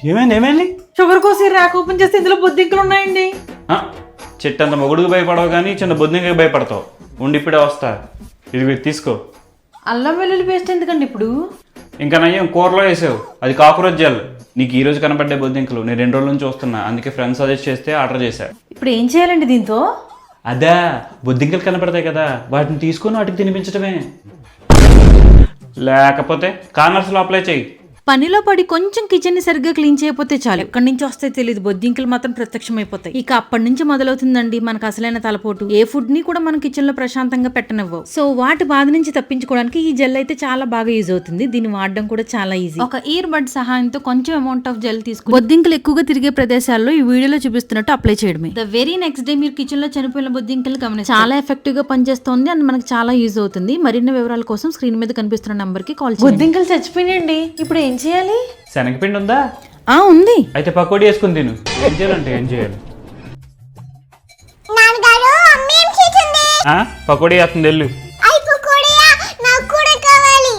ఏమైంది? షుగర్ కోసి rack open చేస్తే ఇందులో బొద్దింకలు ఉన్నాయండి. చెట్టు అంత మొగుడుకు భయపడవు కానీ చిన్న బొద్దింకకి భయపడతావు. ఉండి ఇప్పుడే వస్తా. ఇది తీసుకో. అల్లం వెల్లుల్లి పేస్ట్ ఎందుకండి ఇప్పుడు? ఇంకా నయ్యం కూరలో వేసావు, అది కాకరోచ్ జెల్. నీకు ఈ రోజు కనపడ్డే బొద్దింకలు నేను 2 రోజుల నుంచి చూస్తున్నా, అందుకే ఫ్రెండ్స్ సజెస్ట్ చేస్తే ఆర్డర్ చేశా. ఇప్పుడు ఏం చేయాలండి దీంతో? అదా బొద్దింకలు కనపడతాయి కదా, వాటిని తీసుకొని వాటికి తినిపించడమే. లేకపోతే కార్నర్స్లో అప్లై చేయి. పనిలో పడి కొంచెం కిచెన్ ని సరిగ్గా క్లీన్ చేయకపోతే చాలు, ఎక్కడి నుంచి వస్తాయి తెలియదు, బొద్దింకలు మాత్రం ప్రత్యక్షమైపోతాయి. ఇక అప్పటి నుంచి మొదలవుతుందండి మనకు అసలైన తలపోటు. ఏ ఫుడ్ ని కూడా మనం కిచెన్ లో ప్రశాంతంగా పెట్టనివ్వవు. సో వాటి బాధ నుంచి తప్పించుకోవడానికి ఈ జెల్ అయితే చాలా బాగా యూజ్ అవుతుంది. దీన్ని వాడడం కూడా చాలా ఈజీ. ఒక ఇయర్ బడ్ సహాయంతో కొంచెం అమౌంట్ ఆఫ్ జెల్ తీసుకుని బొద్దింకలు ఎక్కువగా తిరిగే ప్రదేశాల్లో ఈ వీడియోలో చూపిస్తున్నట్టు అప్లై చేయడమే. ద వెరీ నెక్స్ట్ డే మీరు కిచెన్ లో చనిపోయిన బొద్దింకలు గమనించి చాలా ఎఫెక్టివ్ గా పనిచేస్తుంది అండ్ మనకు చాలా యూజ్ అవుతుంది. మరిన్ని వివరాల కోసం స్క్రీన్ మీద కనిపిస్తున్న నంబర్ కి కాల్ చేయండి. బొద్దింకలు చచ్చిపోయినాయండి, ఇప్పుడు ఏం చేయాలి? శనగపిండి ఉందా? ఉంది. అయితే పకోడీ వేసుకుని తిను. ఏం చేయాలంటే ఏం చేయాలి? పకోడీ వేస్తుంది వెళ్ళు. నాకు కూడా కావాలి.